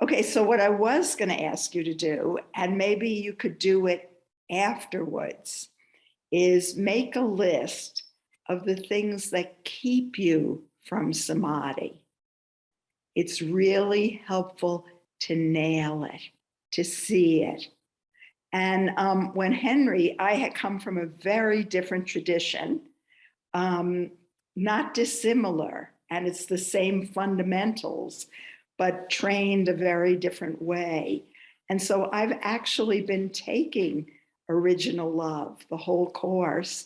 Okay, so what I was going to ask you to do, and maybe you could do it afterwards, is make a list of the things that keep you from samadhi. It's really helpful to nail it, to see it. And when Henry, I had come from a very different tradition, not dissimilar, and it's the same fundamentals, but trained a very different way. And so I've actually been taking Original Love, the whole course.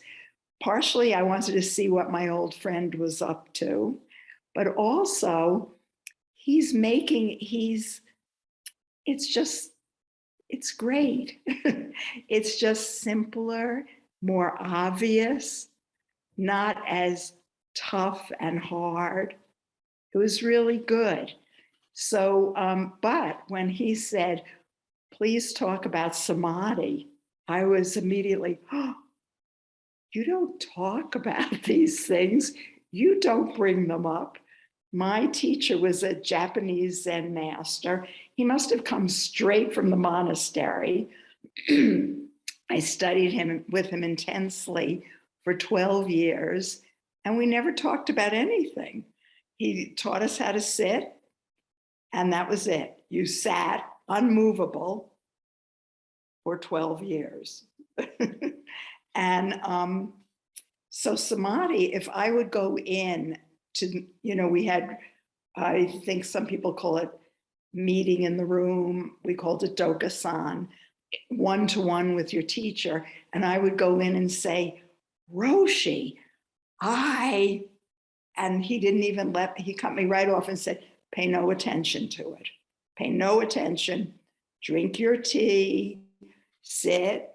Partially, I wanted to see what my old friend was up to, but also it's great. It's just simpler, more obvious, not as tough and hard. It was really good. So, but when he said, please talk about samadhi, I was immediately, oh, you don't talk about these things. You don't bring them up. My teacher was a Japanese Zen master. He must have come straight from the monastery. I studied with him intensely for 12 years, and we never talked about anything. He taught us how to sit, and that was it. You sat unmovable for 12 years. And so samadhi, if I would go in to, we had, I think some people call it meeting in the room. We called it dokusan, one-to-one with your teacher. And I would go in and say, Roshi, and he didn't even he cut me right off and said, pay no attention to it. Pay no attention, drink your tea, sit,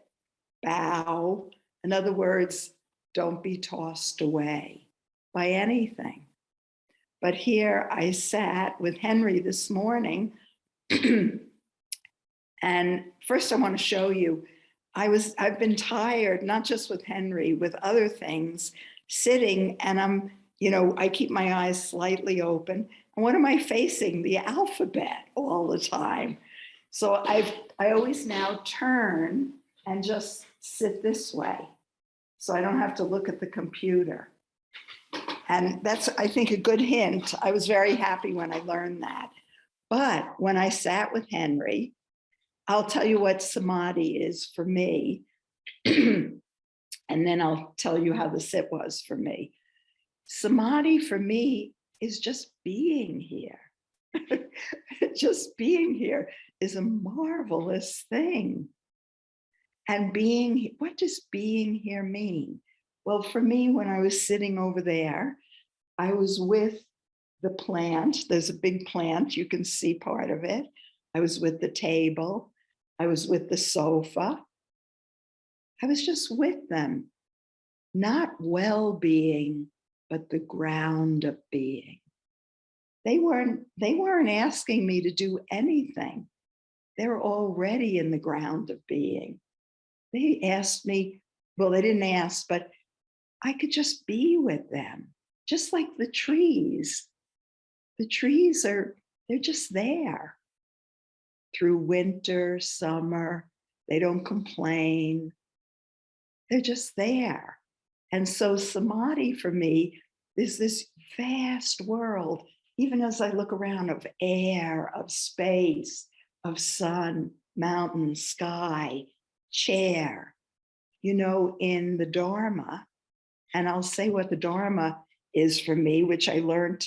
bow. In other words, don't be tossed away by anything. But here I sat with Henry this morning, and first I want to show you, I've been tired, not just with Henry, with other things, sitting, and I keep my eyes slightly open. And what am I facing? The alphabet all the time. So I always now turn and just sit this way, so I don't have to look at the computer. And that's, I think, a good hint. I was very happy when I learned that. But when I sat with Henry, I'll tell you what samadhi is for me. And then I'll tell you how the sit was for me. Samadhi for me is just being here. Just being here is a marvelous thing. And what does being here mean? Well, for me, when I was sitting over there, I was with the plant. There's a big plant. You can see part of it. I was with the table. I was with the sofa. I was just with them. Not well-being, but the ground of being. They weren't asking me to do anything. They were already in the ground of being. They asked me, well, they didn't ask, but I could just be with them, just like the trees. The trees they're just there. Through winter, summer, they don't complain. They're just there. And so samadhi for me is this vast world, even as I look around, of air, of space, of sun, mountain, sky, chair, in the Dharma. And I'll say what the Dharma is for me, which I learned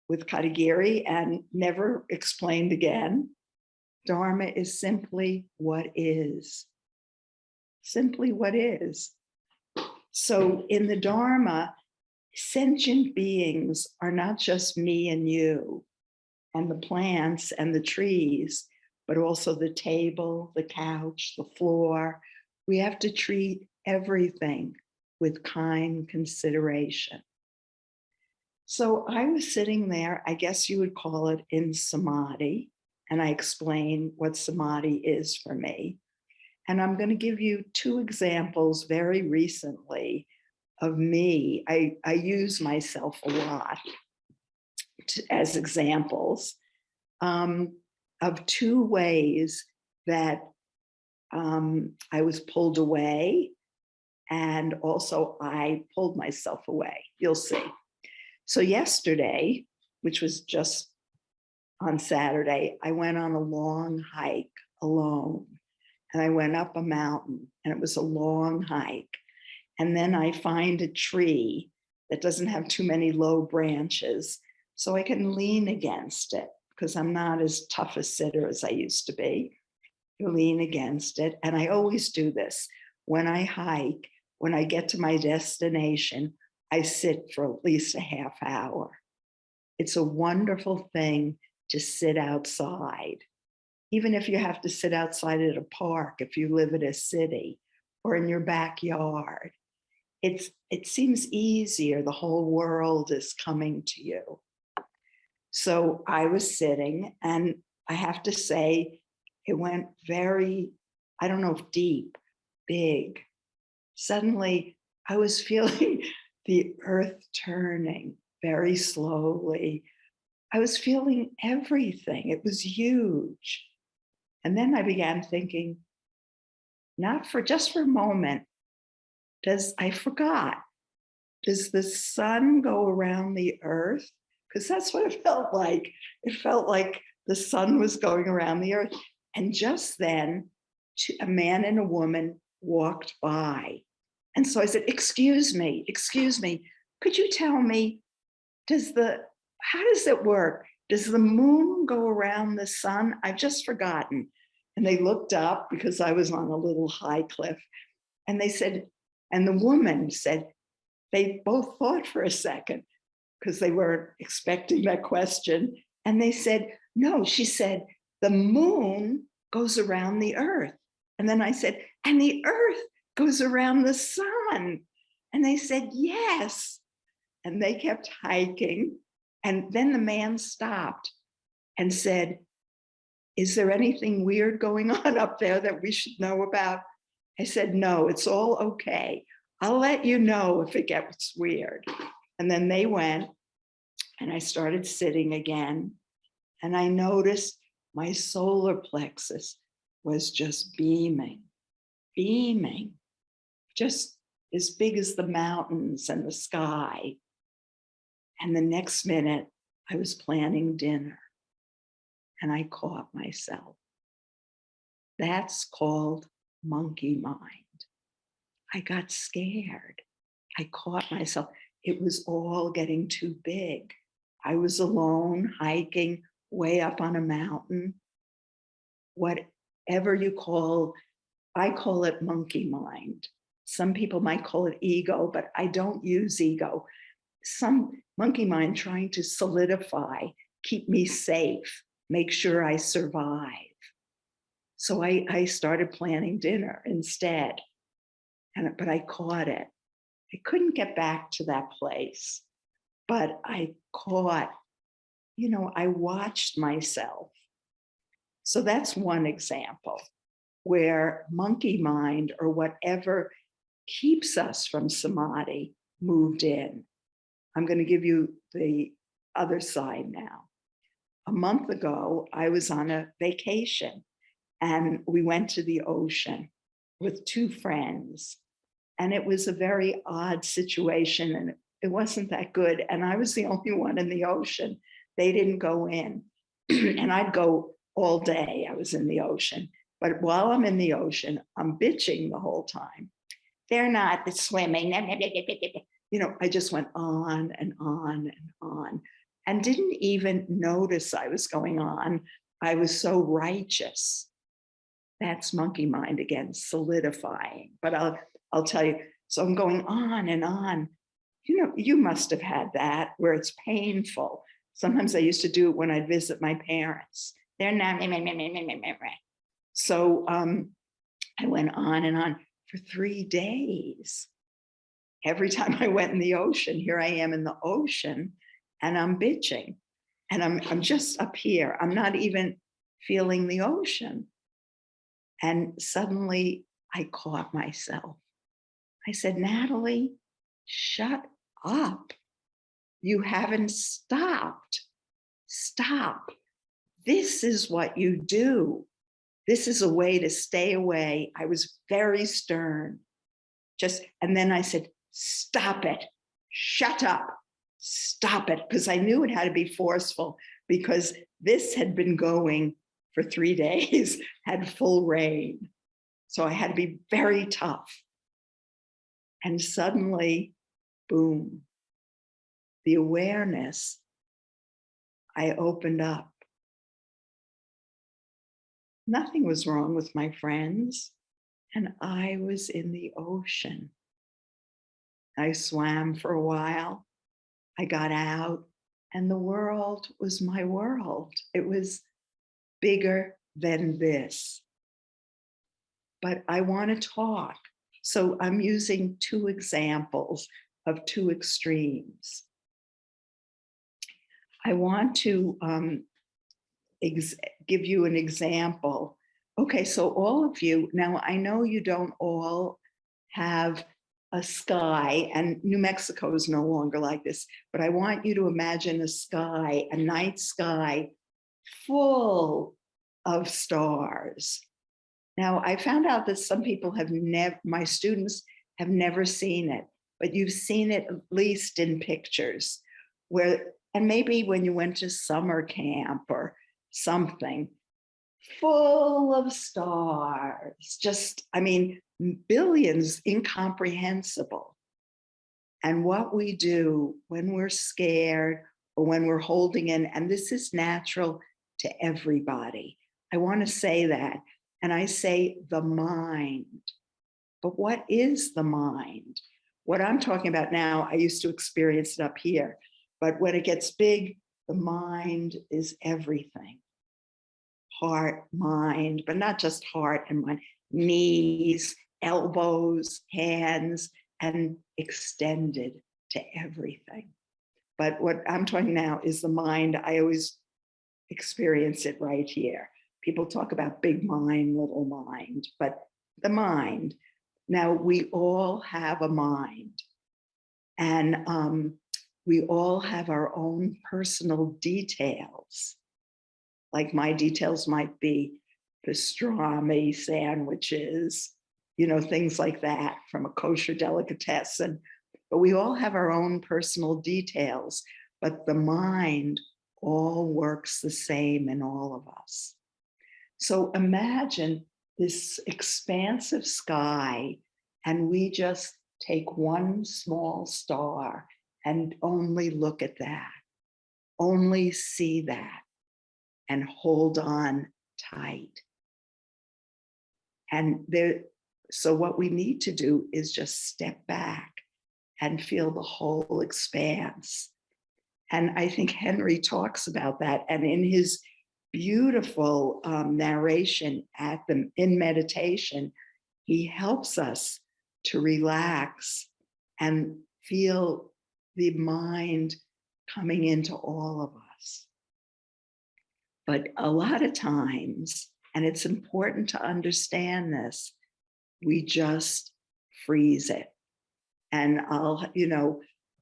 with Katagiri and never explained again. Dharma is simply what is. Simply what is. So in the Dharma, sentient beings are not just me and you and the plants and the trees, but also the table, the couch, the floor. We have to treat everything with kind consideration. So I was sitting there, I guess you would call it in samadhi, and I explained what samadhi is for me. And I'm going to give you two examples very recently of me. I use myself a lot as examples. of two ways that I was pulled away, and also I pulled myself away. You'll see. So yesterday, which was just on Saturday, I went on a long hike alone, and I went up a mountain, and it was a long hike. And then I find a tree that doesn't have too many low branches, so I can lean against it, because I'm not as tough a sitter as I used to be. You lean against it. And I always do this when I hike. When I get to my destination, I sit for at least a half hour. It's a wonderful thing to sit outside, even if you have to sit outside at a park, if you live in a city, or in your backyard. It seems easier. The whole world is coming to you. So I was sitting, and I have to say, it went very, I don't know if deep, big. Suddenly, I was feeling the earth turning very slowly. I was feeling everything. It was huge. And then I began thinking, just for a moment, I forgot, does the sun go around the earth? Because that's what it felt like. It felt like the sun was going around the earth. And just then, a man and a woman walked by. And so I said, excuse me, could you tell me, how does it work? Does the moon go around the sun? I've just forgotten. And they looked up, because I was on a little high cliff. And they said, and the woman said, they both thought for a second, because they weren't expecting that question. And they said, no, she said, the moon goes around the earth. And then I said, and the earth goes around the sun. And they said, yes. And they kept hiking. And then the man stopped and said, is there anything weird going on up there that we should know about? I said, no, it's all okay. I'll let you know if it gets weird. And then they went, and I started sitting again. And I noticed my solar plexus was just beaming, just as big as the mountains and the sky. And the next minute, I was planning dinner, and I caught myself. That's called monkey mind. I got scared. I caught myself. It was all getting too big. I was alone, hiking way up on a mountain. Whatever you call, I call it monkey mind. Some people might call it ego, but I don't use ego. Some monkey mind trying to solidify, keep me safe, make sure I survive. So I started planning dinner instead, but I caught it. I couldn't get back to that place, but I caught, I watched myself. So that's one example where monkey mind, or whatever keeps us from samadhi, moved in. I'm going to give you the other side now. A month ago, I was on a vacation, and we went to the ocean with two friends. And it was a very odd situation, and it wasn't that good. And I was the only one in the ocean. They didn't go in. And I'd go all day. I was in the ocean. But while I'm in the ocean, I'm bitching the whole time. They're not swimming. I just went on and on and on, and didn't even notice I was going on. I was so righteous. That's monkey mind again, solidifying. But I'll tell you, so I'm going on and on. You must have had that, where it's painful. Sometimes I used to do it when I'd visit my parents. They're not. So I went on and on for 3 days. Every time I went in the ocean, here I am in the ocean, and I'm bitching. And I'm just up here. I'm not even feeling the ocean. And suddenly I caught myself. I said, Natalie, shut up. You haven't stopped. Stop. this is what you do. This is a way to stay away. I was very stern. And then I said, stop it, shut up, stop it. Because I knew it had to be forceful, because this had been going for 3 days, had full reign. So I had to be very tough. And suddenly, boom, the awareness, I opened up. Nothing was wrong with my friends, and I was in the ocean. I swam for a while. I got out, and the world was my world. It was bigger than this. But I want to talk. So I'm using 2 examples of 2 extremes. I want to give you an example. Okay, so all of you, now I know you don't all have a sky, and New Mexico is no longer like this, but I want you to imagine a sky, a night sky full of stars. Now, I found out that some people have never, my students have never seen it, but you've seen it at least in pictures where, and maybe when you went to summer camp or something, full of stars, just, I mean, billions, incomprehensible. And what we do when we're scared or when we're holding in, and this is natural to everybody. I want to say that. And I say the mind. But what is the mind? What I'm talking about now, I used to experience it up here. But when it gets big, the mind is everything. Heart, mind, but not just heart and mind, knees, elbows, hands, and extended to everything. But what I'm talking now is the mind. I always experience it right here. People talk about big mind, little mind, but the mind. Now, we all have a mind, and we all have our own personal details. Like my details might be pastrami sandwiches, things like that from a kosher delicatessen. But we all have our own personal details, but the mind all works the same in all of us. So imagine this expansive sky, and we just take one small star and only look at that, only see that, and hold on tight. And so what we need to do is just step back and feel the whole expanse. And I think Henry talks about that. And in his beautiful narration in meditation, he helps us to relax and feel the mind coming into all of us. But a lot of times, and it's important to understand this, we just freeze it. And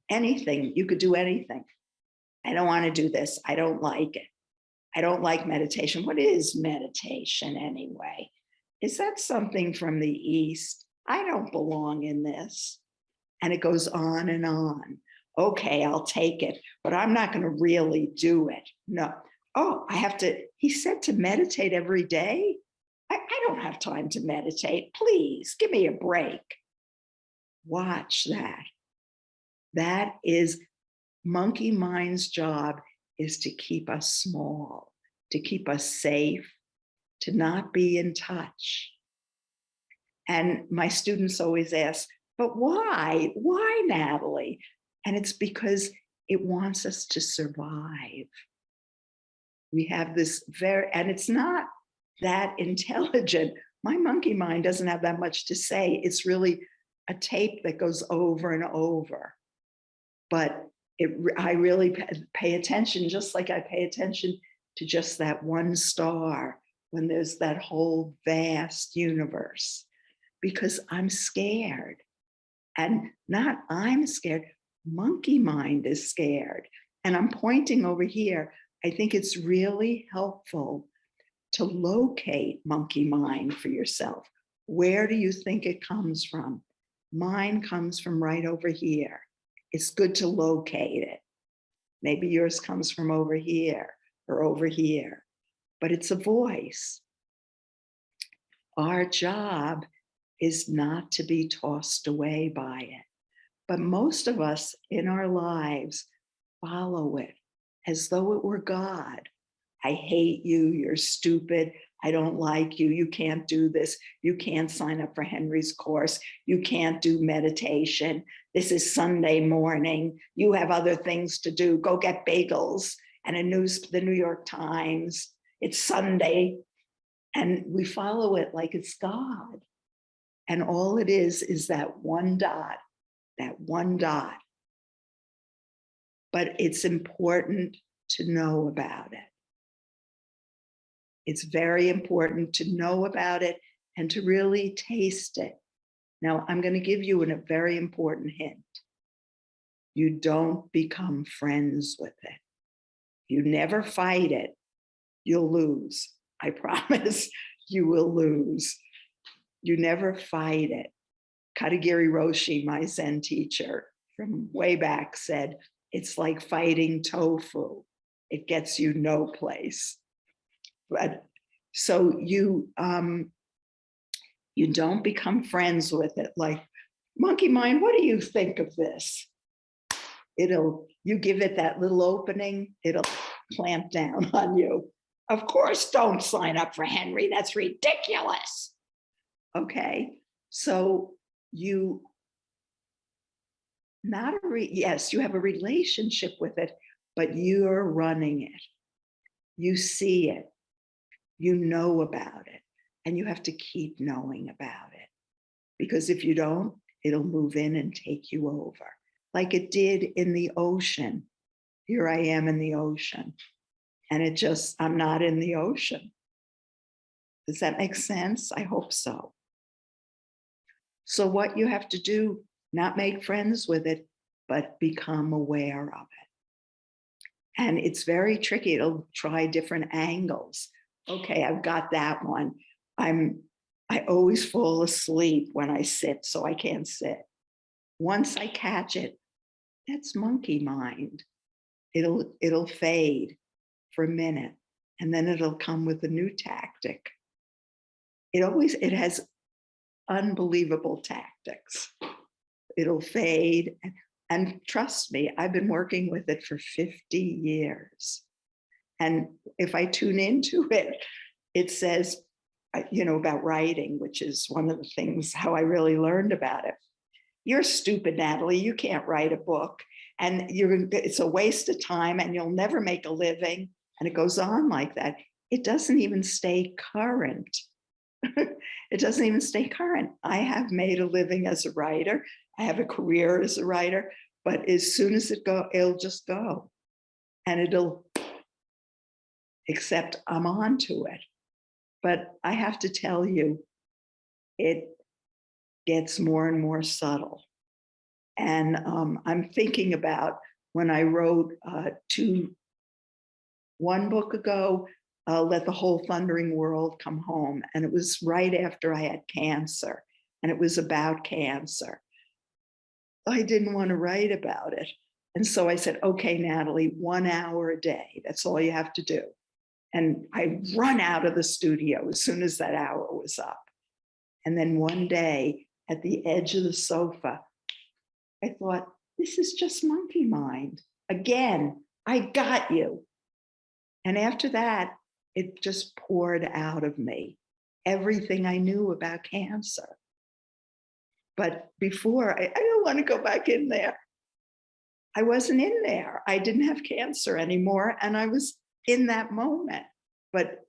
anything, you could do anything. I don't want to do this. I don't like it. I don't like meditation. What is meditation anyway? Is that something from the East? I don't belong in this. And it goes on and on. Okay, I'll take it, but I'm not going to really do it. No. Oh, he said to meditate every day. I don't have time to meditate. Please give me a break. Watch that. That is monkey mind's job, is to keep us small, to keep us safe, to not be in touch. And my students always ask, but why? Why, Natalie? And it's because it wants us to survive. We have this and it's not that intelligent. My monkey mind doesn't have that much to say. It's really a tape that goes over and over. But I really pay attention, just like I pay attention to just that one star when there's that whole vast universe, because I'm scared. And not I'm scared, monkey mind is scared. And I'm pointing over here, I think it's really helpful to locate monkey mind for yourself. Where do you think it comes from? Mine comes from right over here. It's good to locate it. Maybe yours comes from over here or over here, but it's a voice. Our job is not to be tossed away by it. But most of us in our lives follow it as though it were God. I hate you, you're stupid, I don't like you, you can't do this, you can't sign up for Henry's course, you can't do meditation, this is Sunday morning, you have other things to do, go get bagels and the New York Times, it's Sunday, and we follow it like it's God. And all it is that one dot, that one dot. But it's important to know about it. It's very important to know about it and to really taste it. Now, I'm going to give you a very important hint. You don't become friends with it. You never fight it. You'll lose. I promise you will lose. You never fight it. Katagiri Roshi, my Zen teacher from way back, said, it's like fighting tofu. It gets you no place. But so you don't become friends with it. Like, monkey mind, what do you think of this? You give it that little opening, it'll clamp down on you. Of course, don't sign up for Henry. That's ridiculous. Okay, so you yes, you have a relationship with it, but you're running it. You see it, you know about it, and you have to keep knowing about it. Because if you don't, it'll move in and take you over. Like it did in the ocean. Here I am in the ocean, and I'm not in the ocean. Does that make sense? I hope so. So what you have to do, not make friends with it, but become aware of it. And it's very tricky. It'll try different angles. Okay, I've got that one. I always fall asleep when I sit, so I can't sit. Once I catch it, that's monkey mind. It'll fade for a minute, and then it'll come with a new tactic. It has unbelievable tactics. It'll fade. And trust me, I've been working with it for 50 years. And if I tune into it, it says, about writing, which is one of the things, how I really learned about it. You're stupid, Natalie. You can't write a book. And it's a waste of time and you'll never make a living. And it goes on like that. It doesn't even stay current. It doesn't even stay current. I have made a living as a writer. I have a career as a writer, but as soon as it'll just go. And except I'm onto it. But I have to tell you, it gets more and more subtle. And I'm thinking about when I wrote one book ago, Let the Whole Thundering World Come Home. And it was right after I had cancer. And it was about cancer. I didn't want to write about it. And so I said, okay, Natalie, 1 hour a day. That's all you have to do. And I run out of the studio as soon as that hour was up. And then one day at the edge of the sofa, I thought, this is just monkey mind. Again, I got you. And after that, it just poured out of me, everything I knew about cancer. But before, I don't want to go back in there. I wasn't in there. I didn't have cancer anymore. And I was in that moment. But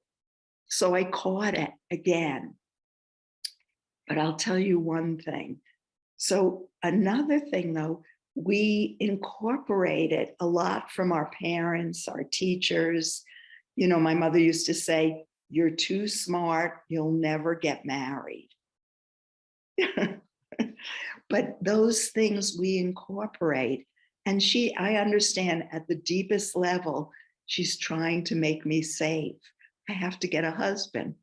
so I caught it again. But I'll tell you one thing. So another thing, though, we incorporated a lot from our parents, our teachers. My mother used to say, you're too smart, you'll never get married. But those things we incorporate. And I understand at the deepest level, She's trying to make me safe. I have to get a husband.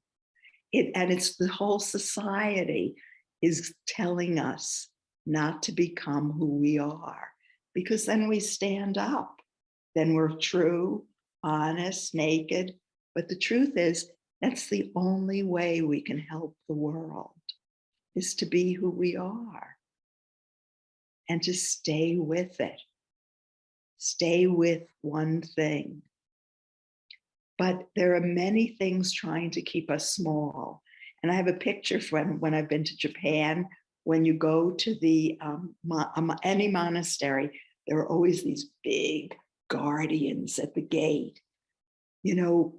And it's the whole society is telling us not to become who we are, because then we stand up. Then we're true, honest, naked. But the truth is, that's the only way we can help the world, is to be who we are and to stay with it. Stay with one thing. But there are many things trying to keep us small. And I have a picture from when I've been to Japan. When you go to the any monastery, there are always these big guardians at the gate, you know,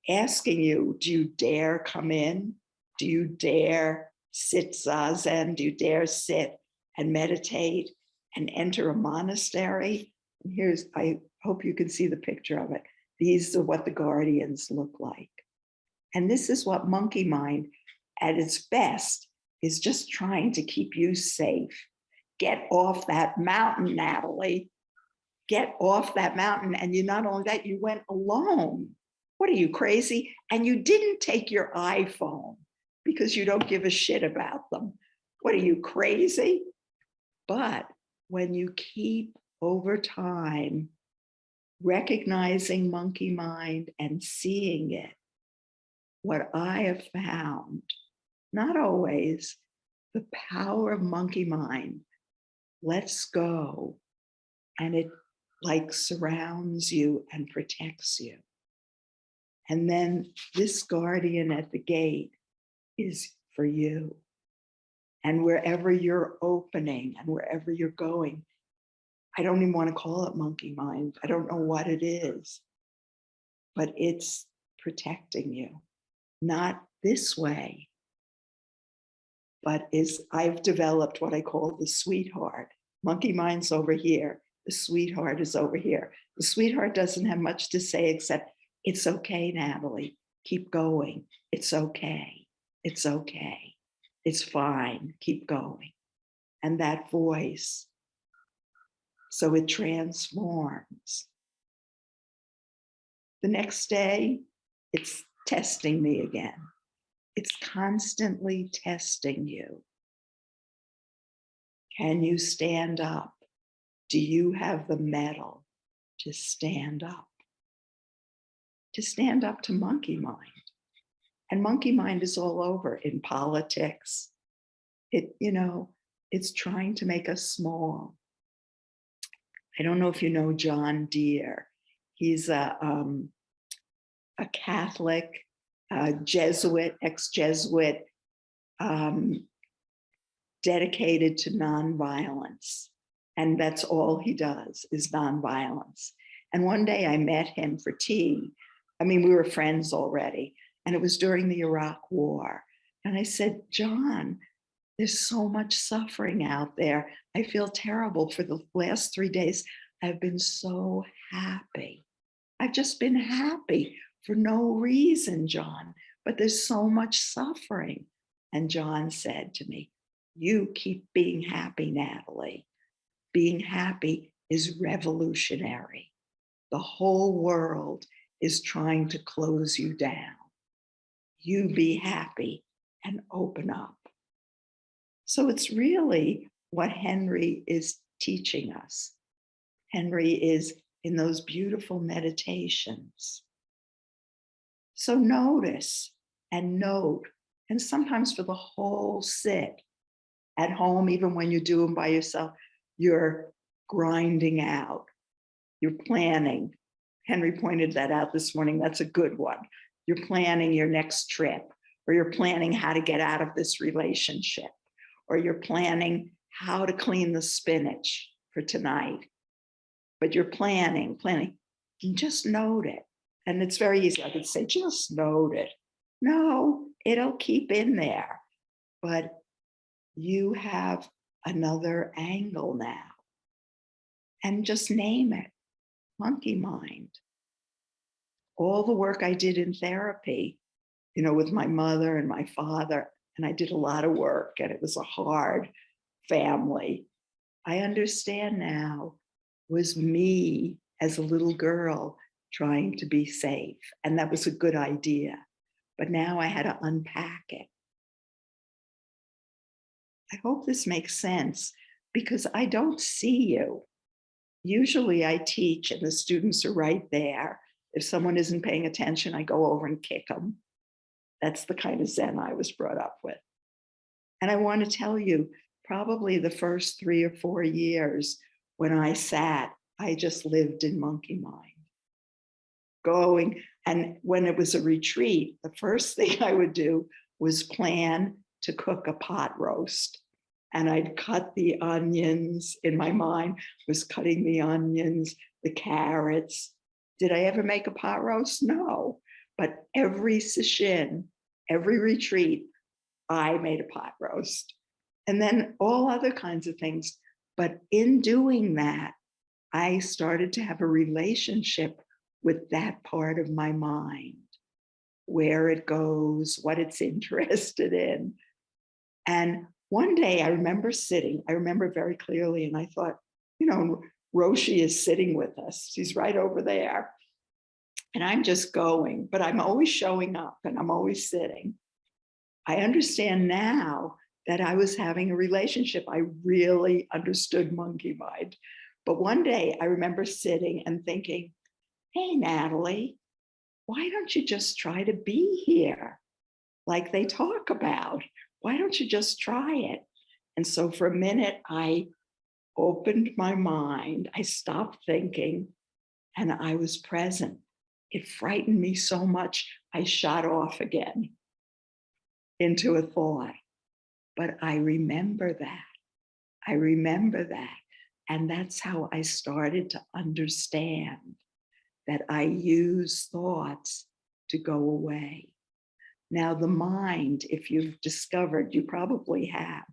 asking you, do you dare come in? Do you dare sit zazen? Do you dare sit and meditate and enter a monastery? And here's, I hope you can see the picture of it. These are what the guardians look like. And this is what monkey mind at its best is, just trying to keep you safe. Get off that mountain, Natalie. Get off that mountain. And you, not only that, you went alone. What are you, crazy? And you didn't take your iPhone because you don't give a shit about them. What are you, crazy? But when you keep over time recognizing monkey mind and seeing it, what I have found, not always, the power of monkey mind lets go, and it like surrounds you and protects you. And then this guardian at the gate is for you. And wherever you're opening and wherever you're going, I don't even want to call it monkey mind. I don't know what it is, but it's protecting you. Not this way, but I've developed what I call the sweetheart. Monkey mind's over here. The sweetheart is over here. The sweetheart doesn't have much to say except, it's okay, Natalie. Keep going. It's okay. It's okay. It's fine. Keep going. And that voice, so it transforms. The next day, it's testing me again. It's constantly testing you. Can you stand up? Do you have the mettle to stand up? To stand up to monkey mind. And monkey mind is all over in politics. It's trying to make us small. I don't know if you know John Deere. He's a Catholic, Jesuit, ex-Jesuit, dedicated to nonviolence. And that's all he does is nonviolence. And one day I met him for tea. I mean, we were friends already. And it was during the Iraq War. And I said, John, there's so much suffering out there. I feel terrible. For the last 3 days, I've been so happy. I've just been happy for no reason, John, but there's so much suffering. And John said to me, you keep being happy, Natalie. Being happy is revolutionary. The whole world is trying to close you down. You be happy and open up. So it's really what Henry is teaching us. Henry is in those beautiful meditations. So notice and note, and sometimes for the whole sit at home, even when you do them by yourself, you're grinding out, you're planning. Henry pointed that out this morning. That's a good one. You're planning your next trip, or you're planning how to get out of this relationship, or you're planning how to clean the spinach for tonight. But you're planning. And just note it. And it's very easy. I could say, just note it. No, it'll keep in there. But you have another angle now. And just name it, monkey mind. All the work I did in therapy, with my mother and my father, and I did a lot of work, and it was a hard family. I understand now was me as a little girl trying to be safe. And that was a good idea. But now I had to unpack it. I hope this makes sense because I don't see you. Usually I teach and the students are right there. If someone isn't paying attention, I go over and kick them. That's the kind of Zen I was brought up with. And I want to tell you, probably the first 3 or 4 years when I sat, I just lived in monkey mind. Going, and when it was a retreat, the first thing I would do was plan to cook a pot roast. And I'd cut the onions in my mind, was cutting the onions, the carrots. Did I ever make a pot roast? No. But every session, every retreat, I made a pot roast. And then all other kinds of things. But in doing that, I started to have a relationship with that part of my mind, where it goes, what it's interested in. And one day I remember sitting, I remember very clearly, and I thought, you know, Roshi is sitting with us. She's right over there. And I'm just going, but I'm always showing up and I'm always sitting. I understand now that I was having a relationship. I really understood monkey mind. But one day I remember sitting and thinking, hey, Natalie, why don't you just try to be here like they talk about? Why don't you just try it? And so for a minute, I opened my mind. I stopped thinking and I was present. It frightened me so much, I shot off again into a thought. But I remember that. I remember that. And that's how I started to understand that I use thoughts to go away. Now, the mind, if you've discovered, you probably have,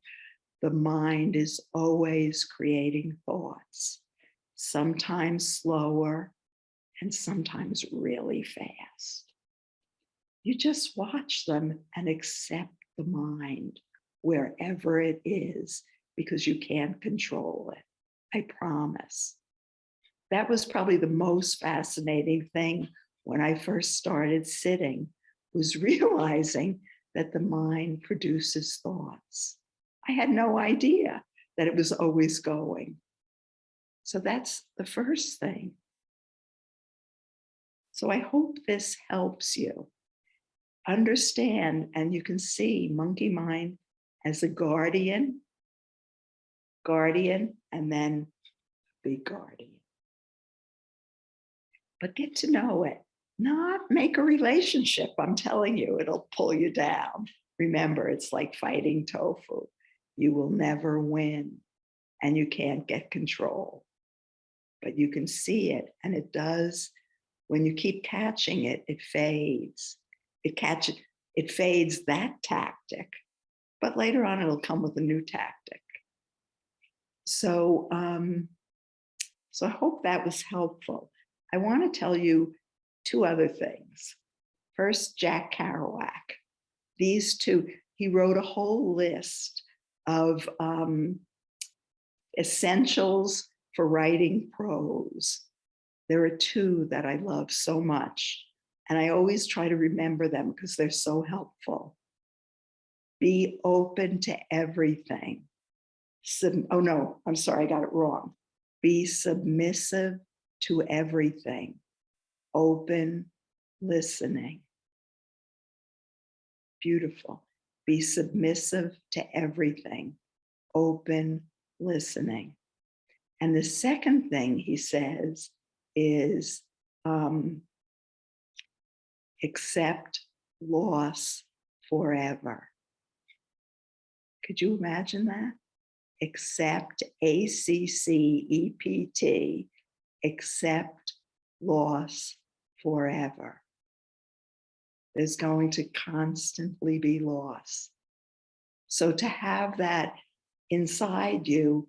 the mind is always creating thoughts, sometimes slower and sometimes really fast. You just watch them and accept the mind wherever it is because you can't control it. I promise. That was probably the most fascinating thing when I first started sitting, was realizing that the mind produces thoughts. I had no idea that it was always going. So that's the first thing. So I hope this helps you understand, and you can see monkey mind as a guardian, and then big guardian. But get to know it, not make a relationship. I'm telling you, it'll pull you down. Remember, it's like fighting tofu. You will never win and you can't get control, but you can see it. And it does, when you keep catching it, it fades. It fades that tactic, but later on it'll come with a new tactic. So, so I hope that was helpful. I want to tell you 2 other things. First, Jack Kerouac. These 2, he wrote a whole list of essentials for writing prose. There are 2 that I love so much, and I always try to remember them because they're so helpful. Be open to everything. Oh no, I'm sorry, I got it wrong. Be submissive to everything. Open listening. Beautiful. Be submissive to everything. Open listening. And the second thing he says is accept loss forever. Could you imagine that? Accept, ACCEPT, accept loss forever. There's going to constantly be loss. So to have that inside you,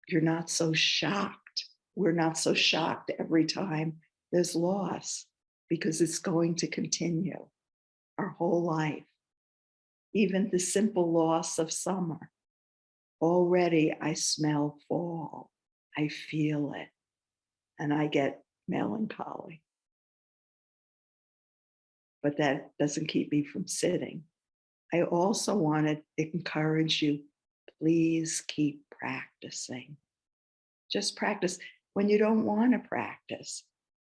you're not so shocked. We're not so shocked every time there's loss because it's going to continue our whole life. Even the simple loss of summer. Already I smell fall. I feel it. And I get melancholy. But that doesn't keep me from sitting. I also want to encourage you, please keep practicing. Just practice. When you don't want to practice,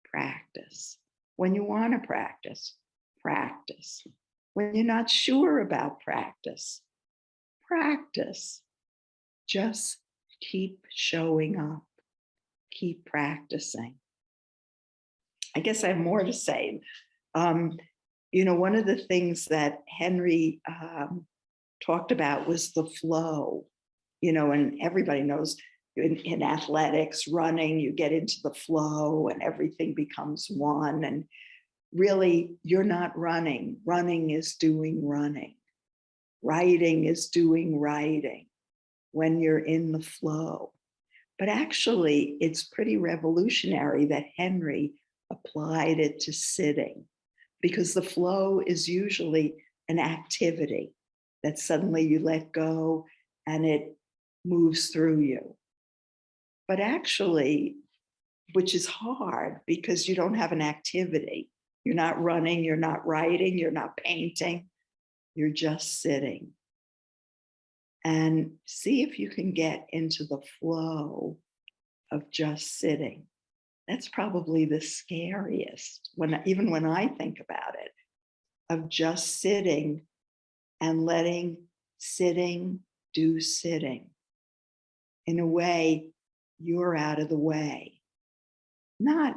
practice. When you want to practice, practice. When you're not sure about practice, practice. Just keep showing up, keep practicing. I guess I have more to say. One of the things that Henry talked about was the flow, and everybody knows in athletics, running, you get into the flow and everything becomes one. And really, you're not running. Running is doing running. Writing is doing writing when you're in the flow. But actually, it's pretty revolutionary that Henry applied it to sitting, because the flow is usually an activity that suddenly you let go and it moves through you. But actually, which is hard because you don't have an activity. You're not running, you're not writing, you're not painting, you're just sitting. And see if you can get into the flow of just sitting. That's probably the scariest, even when I think about it, of just sitting and letting sitting do sitting. In a way, you're out of the way. Not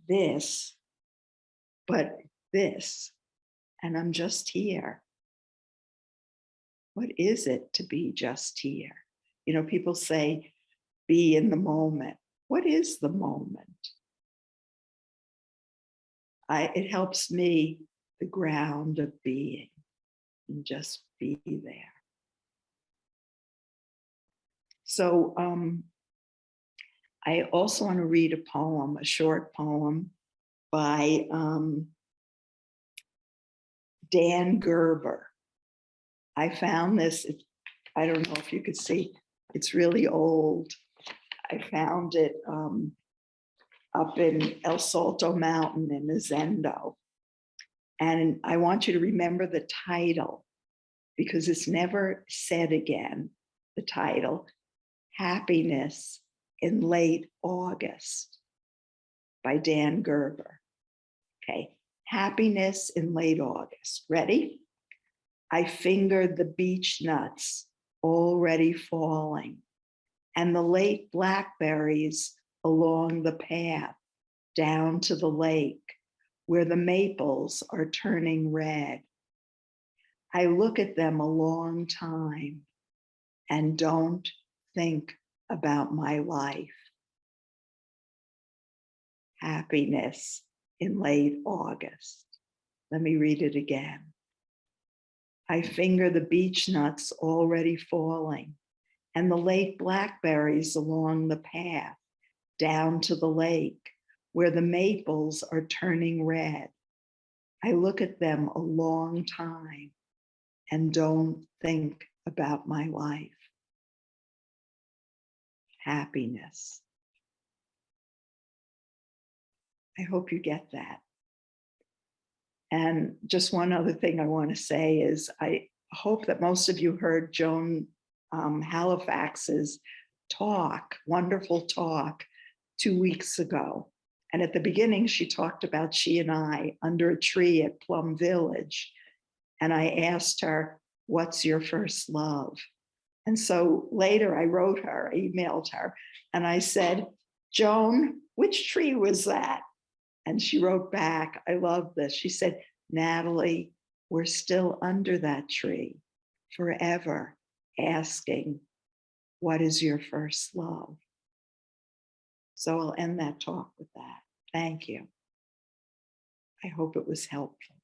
this, but this. And I'm just here. What is it to be just here? People say, be in the moment. What is the moment? It helps me, the ground of being, and just be there. So I also want to read a poem, a short poem by Dan Gerber. I found this, I don't know if you could see, it's really old. I found it up in El Salto Mountain in Zendo. And I want you to remember the title, because it's never said again, the title, Happiness in Late August by Dan Gerber. Okay, Happiness in Late August. Ready? I fingered the beech nuts already falling and the late blackberries along the path down to the lake where the maples are turning red. I look at them a long time and don't think about my life. Happiness in late August. Let me read it again. I finger the beech nuts already falling and the late blackberries along the path down to the lake where the maples are turning red. I look at them a long time and don't think about my life. Happiness. I hope you get that. And just one other thing I want to say is I hope that most of you heard Joan Halifax's talk, wonderful talk, 2 weeks ago. And at the beginning, she talked about she and I under a tree at Plum Village. And I asked her, what's your first love? And so later I wrote her, I emailed her, and I said, Joan, which tree was that? And she wrote back, I love this. She said, Natalie, we're still under that tree forever asking, what is your first love? So I'll end that talk with that. Thank you. I hope it was helpful.